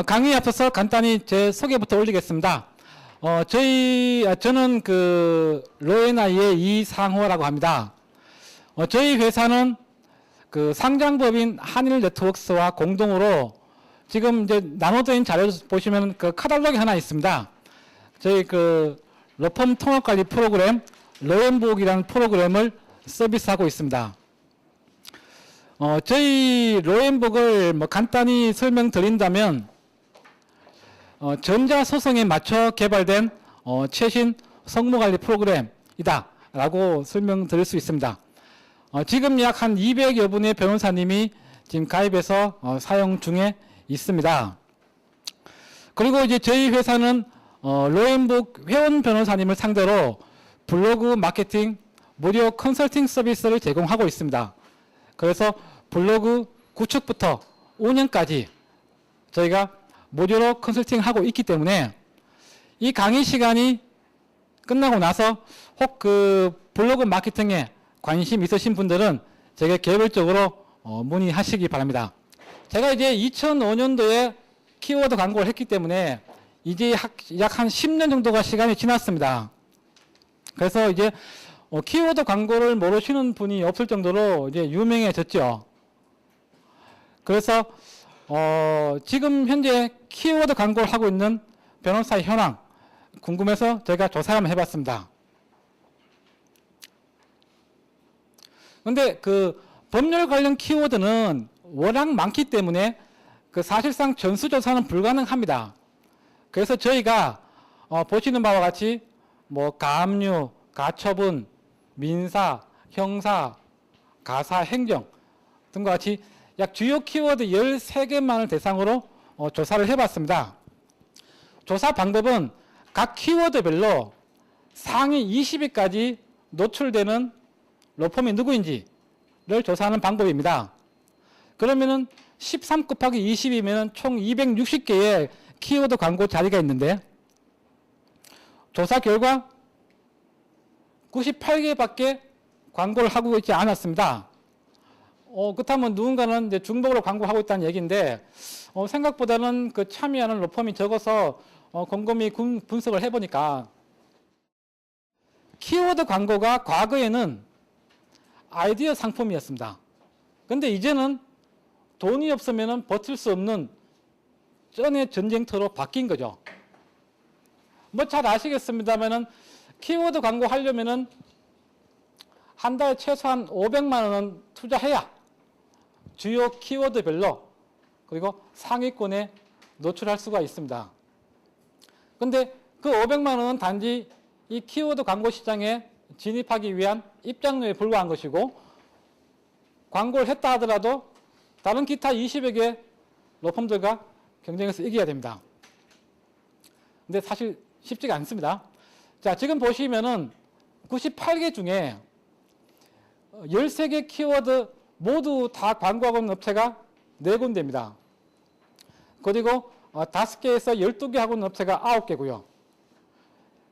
강의에 앞서서 간단히 제 소개부터 올리겠습니다. 저는 그 로엔아이의 이상호라고 합니다. 저희 회사는 그 상장법인 한일네트워크스와 공동으로 지금 이제 나눠진 자료 보시면 그 카탈로그 하나 있습니다. 저희 그 로펌 통합관리 프로그램 로엔북이라는 프로그램을 서비스하고 있습니다. 저희 로엔북을 뭐 간단히 설명드린다면 전자소송에 맞춰 개발된 최신 성무관리 프로그램이다 라고 설명드릴 수 있습니다. 지금 약 한 200여 분의 변호사님이 지금 가입해서 사용 중에 있습니다. 그리고 이제 저희 회사는 로엔북 회원 변호사님을 상대로 블로그 마케팅 무료 컨설팅 서비스를 제공하고 있습니다. 그래서 블로그 구축부터 운영까지 저희가 무료로 컨설팅하고 있기 때문에 이 강의 시간이 끝나고 나서 혹 그 블로그 마케팅에 관심 있으신 분들은 제게 개별적으로 문의하시기 바랍니다. 제가 이제 2005년도에 키워드 광고를 했기 때문에 이제 약 한 10년 정도가 시간이 지났습니다. 그래서 이제 키워드 광고를 모르시는 분이 없을 정도로 이제 유명해졌죠. 그래서 지금 현재 키워드 광고를 하고 있는 변호사의 현황 궁금해서 제가 조사를 한번 해봤습니다. 근데 그 법률 관련 키워드는 워낙 많기 때문에 그 사실상 전수조사는 불가능합니다. 그래서 저희가 보시는 바와 같이 뭐 가압류, 가처분, 민사, 형사, 가사, 행정 등과 같이 약 주요 키워드 13개만을 대상으로 조사를 해봤습니다. 조사 방법은 각 키워드별로 상위 20위까지 노출되는 로펌이 누구인지를 조사하는 방법입니다. 그러면은 13 곱하기 20이면 총 260개의 키워드 광고 자리가 있는데 조사 결과 98개밖에 광고를 하고 있지 않았습니다. 그렇다면 누군가는 이제 중복으로 광고하고 있다는 얘기인데 생각보다는 그 참여하는 로펌이 적어서 곰곰이 분석을 해보니까 키워드 광고가 과거에는 아이디어 상품이었습니다. 근데 이제는 돈이 없으면 버틸 수 없는 쩐의 전쟁터로 바뀐 거죠. 뭐 잘 아시겠습니다만은 키워드 광고 하려면은 한 달에 최소한 500만 원은 투자해야 주요 키워드별로 그리고 상위권에 노출할 수가 있습니다. 근데 그 500만 원은 단지 이 키워드 광고 시장에 진입하기 위한 입장료에 불과한 것이고 광고를 했다 하더라도 다른 기타 20여 개 로펌들과 경쟁해서 이겨야 됩니다. 근데 사실 쉽지가 않습니다. 자, 지금 보시면은 98개 중에 13개 키워드 모두 다 광고하고 있는 업체가 4군데입니다. 그리고 5개에서 12개 하고 있는 업체가 9개고요.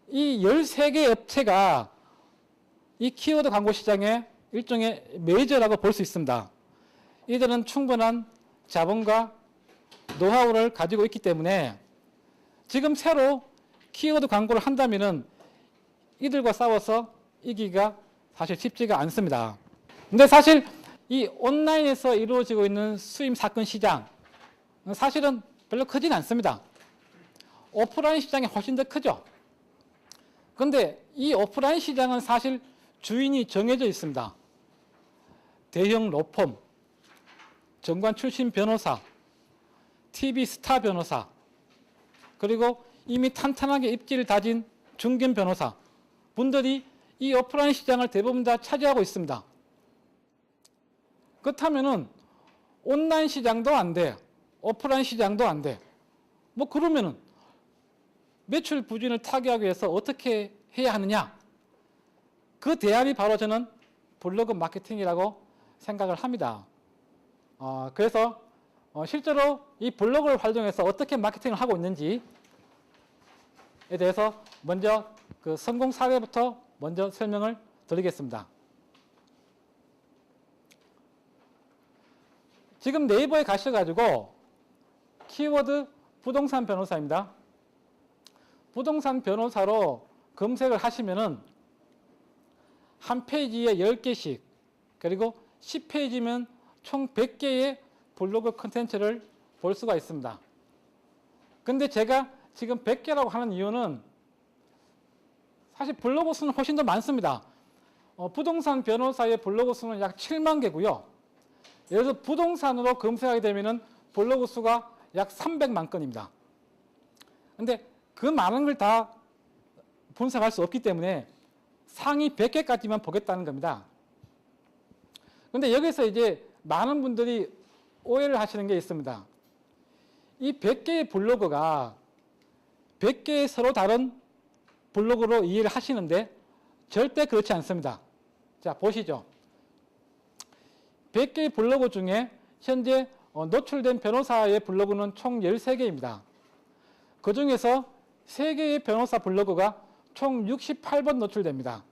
이 13개 업체가 이 키워드 광고 시장의 일종의 메이저라고 볼 수 있습니다. 이들은 충분한 자본과 노하우를 가지고 있기 때문에 지금 새로 키워드 광고를 한다면은 이들과 싸워서 이기기가 사실 쉽지가 않습니다. 근데 사실 이 온라인에서 이루어지고 있는 수임 사건 시장 사실은 별로 크진 않습니다. 오프라인 시장이 훨씬 더 크죠. 그런데 이 오프라인 시장은 사실 주인이 정해져 있습니다. 대형 로펌, 정관 출신 변호사, TV 스타 변호사, 그리고 이미 탄탄하게 입지를 다진 중견 변호사 분들이 이 오프라인 시장을 대부분 다 차지하고 있습니다. 그렇다면은 온라인 시장도 안 돼, 오프라인 시장도 안 돼. 뭐 그러면은 매출 부진을 타개하기 위해서 어떻게 해야 하느냐? 그 대안이 바로 저는 블로그 마케팅이라고 생각을 합니다. 그래서 실제로 이 블로그를 활용해서 어떻게 마케팅을 하고 있는지에 대해서 먼저 그 성공 사례부터 먼저 설명을 드리겠습니다. 지금 네이버에 가셔가지고 키워드 부동산 변호사입니다. 부동산 변호사로 검색을 하시면은 한 페이지에 10개씩 그리고 10페이지면 총 100개의 블로그 컨텐츠를 볼 수가 있습니다. 근데 제가 지금 100개라고 하는 이유는 사실 블로그 수는 훨씬 더 많습니다. 부동산 변호사의 블로그 수는 약 7만 개고요. 예를 들어서 부동산으로 검색하게 되면은 블로그 수가 약 300만 건입니다. 근데 그 많은 걸 다 분석할 수 없기 때문에 상위 100개까지만 보겠다는 겁니다. 근데 여기서 이제 많은 분들이 오해를 하시는 게 있습니다. 이 100개의 블로그가 100개의 서로 다른 블로그로 이해를 하시는데 절대 그렇지 않습니다. 자, 보시죠. 100개의 블로그 중에 현재 노출된 변호사의 블로그는 총 13개입니다. 그 중에서 3개의 변호사 블로그가 총 68번 노출됩니다.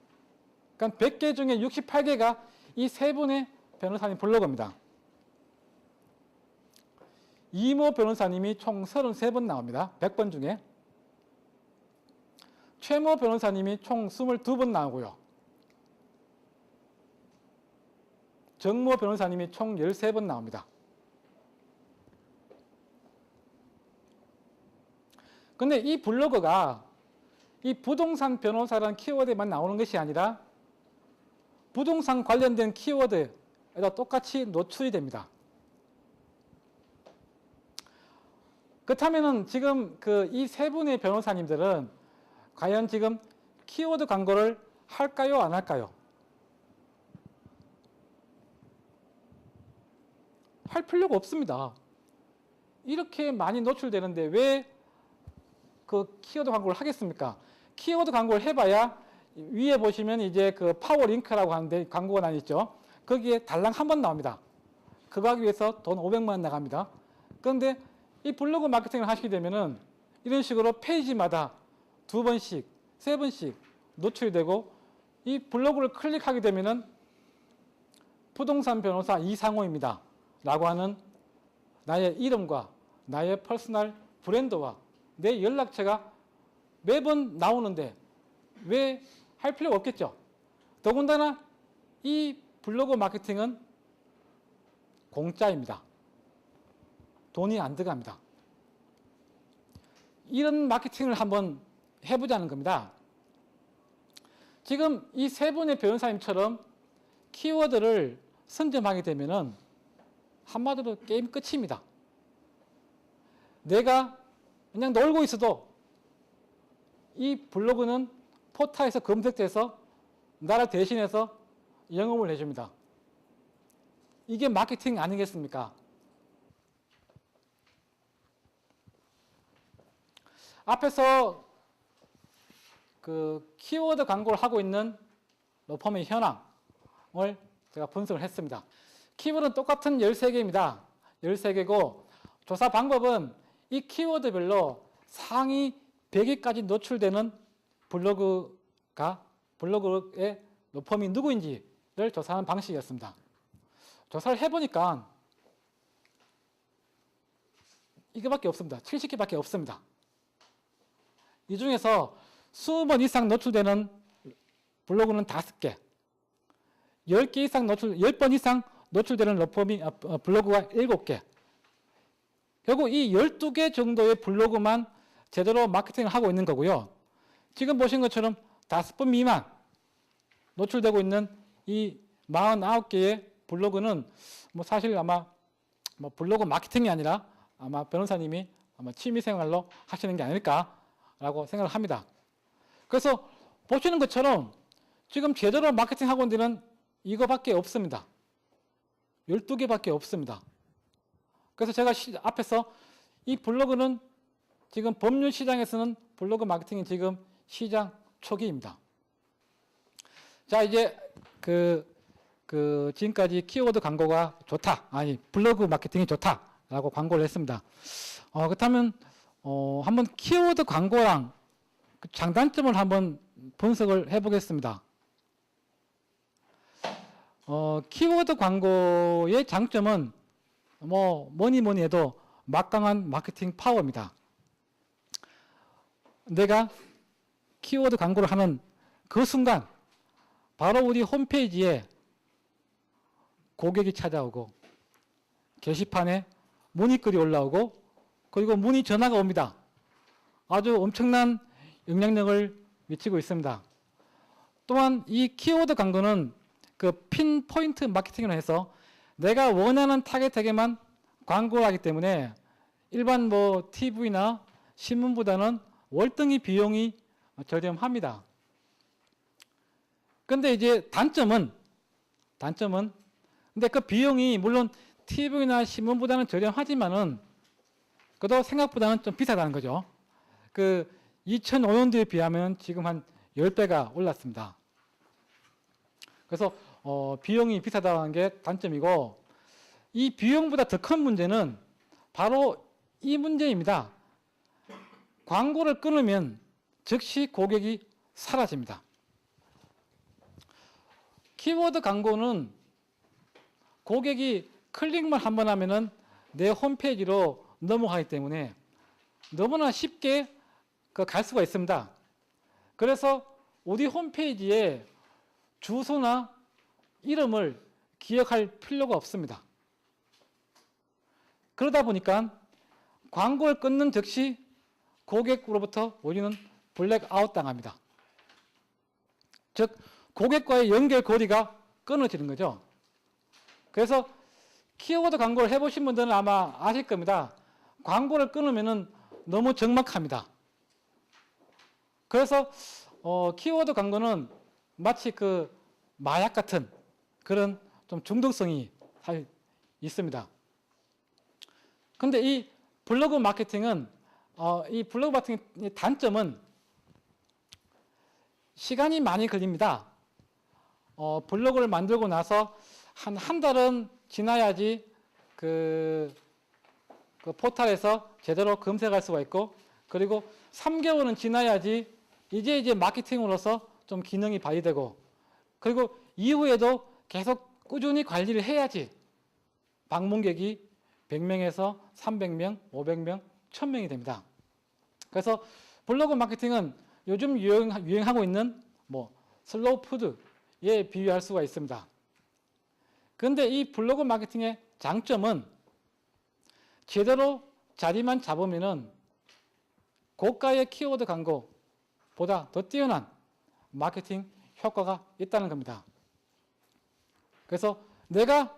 그러니까 100개 중에 68개가 이 3분의 변호사님 블로그입니다. 이모 변호사님이 총 33번 나옵니다. 100번 중에. 최모 변호사님이 총 22번 나오고요. 정모 변호사님이 총 13번 나옵니다. 근데 이 블로그가 이 부동산 변호사라는 키워드에만 나오는 것이 아니라 부동산 관련된 키워드에도 똑같이 노출이 됩니다. 그렇다면은 지금 이 세 분의 변호사님들은 과연 지금 키워드 광고를 할까요, 안 할까요? 할 필요가 없습니다. 이렇게 많이 노출되는데 왜 그 키워드 광고를 하겠습니까? 키워드 광고를 해봐야 위에 보시면 이제 그 파워링크라고 하는데 광고가 나 있죠. 거기에 달랑 한 번 나옵니다. 그거 하기 위해서 돈 500만 원 나갑니다. 그런데 이 블로그 마케팅을 하시게 되면은 이런 식으로 페이지마다 2번씩, 3번씩 노출이 되고 이 블로그를 클릭하게 되면은 부동산 변호사 이상호입니다. 라고 하는 나의 이름과 나의 퍼스널 브랜드와 내 연락처가 매번 나오는데 왜 할 필요가 없겠죠. 더군다나 이 블로그 마케팅은 공짜입니다. 돈이 안 들어갑니다. 이런 마케팅을 한번 해보자는 겁니다. 지금 이 세 분의 변호사님처럼 키워드를 선점하게 되면은 한마디로 게임 끝입니다. 내가 그냥 놀고 있어도 이 블로그는 포탈에서 검색돼서 나를 대신해서 영업을 해줍니다. 이게 마케팅 아니겠습니까? 앞에서 그 키워드 광고를 하고 있는 로펌의 현황을 제가 분석을 했습니다. 키워드는 똑같은 13개입니다. 13개고 조사 방법은 이 키워드별로 상위 100위까지 노출되는 블로그의 로펌이 누구인지를 조사하는 방식이었습니다. 조사를 해보니까 이거밖에 없습니다. 70개밖에 없습니다. 이 중에서 20번 이상 노출되는 블로그는 5개, 10개 이상 10번 이상 노출되는 블로그가 7개. 결국 이 12개 정도의 블로그만 제대로 마케팅을 하고 있는 거고요. 지금 보신 것처럼 5번 미만 노출되고 있는 이 49개의 블로그는 뭐 사실 아마 뭐 블로그 마케팅이 아니라 아마 변호사님이 아마 취미생활로 하시는 게 아닐까라고 생각을 합니다. 그래서 보시는 것처럼 지금 제대로 마케팅하고 있는 데는 이거밖에 없습니다. 12개밖에 없습니다. 그래서 제가 앞에서 이 블로그는 지금 법률 시장에서는 블로그 마케팅이 지금 시장 초기입니다. 자, 이제 지금까지 키워드 광고가 좋다, 블로그 마케팅이 좋다라고 광고를 했습니다. 그렇다면 한번 키워드 광고랑 그 장단점을 한번 분석을 해보겠습니다. 키워드 광고의 장점은 뭐니 해도 막강한 마케팅 파워입니다. 내가 키워드 광고를 하는 그 순간 바로 우리 홈페이지에 고객이 찾아오고 게시판에 문의글이 올라오고 그리고 문의 전화가 옵니다. 아주 엄청난 영향력을 미치고 있습니다. 또한 이 키워드 광고는 그 핀포인트 마케팅으로 해서 내가 원하는 타겟에게만 광고를 하기 때문에 일반 뭐 TV나 신문보다는 월등히 비용이 저렴합니다. 근데 이제 단점은 근데 그 비용이 물론 TV나 신문보다는 저렴하지만은 그래도 생각보다는 좀 비싸다는 거죠. 그 2005년도에 비하면 지금 한 10배가 올랐습니다. 그래서 비용이 비싸다는 게 단점이고 이 비용보다 더 큰 문제는 바로 이 문제입니다. 광고를 끊으면 즉시 고객이 사라집니다. 키워드 광고는 고객이 클릭만 한번 하면은 내 홈페이지로 넘어가기 때문에 너무나 쉽게 갈 수가 있습니다. 그래서 우리 홈페이지에 주소나 이름을 기억할 필요가 없습니다. 그러다 보니까 광고를 끊는 즉시 고객으로부터 우리는 블랙아웃 당합니다. 즉 고객과의 연결고리가 끊어지는 거죠. 그래서 키워드 광고를 해보신 분들은 아마 아실 겁니다. 광고를 끊으면 너무 적막합니다. 그래서 키워드 광고는 마치 그 마약 같은 그런 좀 중독성이 있습니다. 근데 이 블로그 마케팅은 이 블로그 마케팅의 단점은 시간이 많이 걸립니다. 블로그를 만들고 나서 한 달은 지나야지 그 포털에서 제대로 검색할 수가 있고 그리고 3개월은 지나야지 이제 마케팅으로서 좀 기능이 발휘되고 그리고 이후에도 계속 꾸준히 관리를 해야지 방문객이 100명에서 300명, 500명, 1000명이 됩니다. 그래서 블로그 마케팅은 요즘 유행하고 있는 뭐 슬로우 푸드에 비유할 수가 있습니다. 그런데 이 블로그 마케팅의 장점은 제대로 자리만 잡으면은 고가의 키워드 광고보다 더 뛰어난 마케팅 효과가 있다는 겁니다. 그래서 내가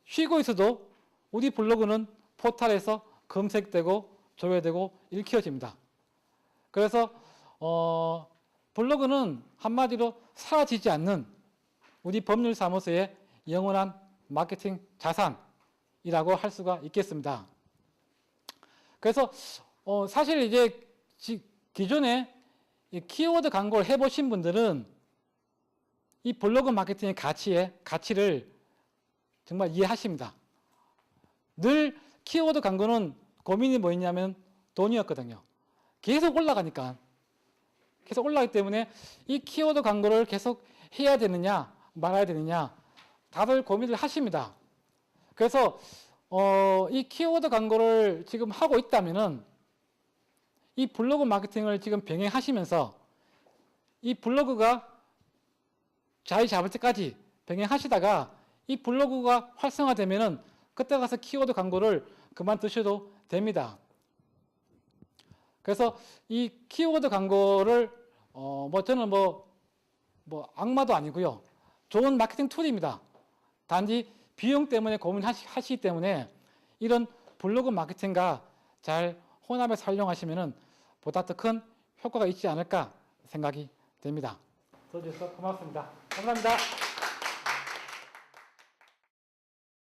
쉬고 있어도 우리 블로그는 포털에서 검색되고 조회되고 읽혀집니다. 그래서 블로그는 한마디로 사라지지 않는 우리 법률사무소의 영원한 마케팅 자산이라고 할 수가 있겠습니다. 그래서 사실 이제 기존에 이 키워드 광고를 해보신 분들은 이 블로그 마케팅의 가치를 정말 이해하십니다. 늘 키워드 광고는 고민이 뭐였냐면 돈이었거든요. 계속 올라가니까. 계속 올라가기 때문에 이 키워드 광고를 계속 해야 되느냐 말아야 되느냐 다들 고민을 하십니다. 그래서 이 키워드 광고를 지금 하고 있다면은 이 블로그 마케팅을 지금 병행하시면서 이 블로그가 자리 잡을 때까지 병행하시다가 이 블로그가 활성화되면은 그때 가서 키워드 광고를 그만두셔도 됩니다. 그래서 이 키워드 광고를 저는 뭐 악마도 아니고요. 좋은 마케팅 툴입니다. 단지 비용 때문에 고민하시기 때문에 이런 블로그 마케팅과 잘 혼합해서 활용하시면은 보다 더 큰 효과가 있지 않을까 생각이 됩니다. 들어주셔서 고맙습니다. 감사합니다.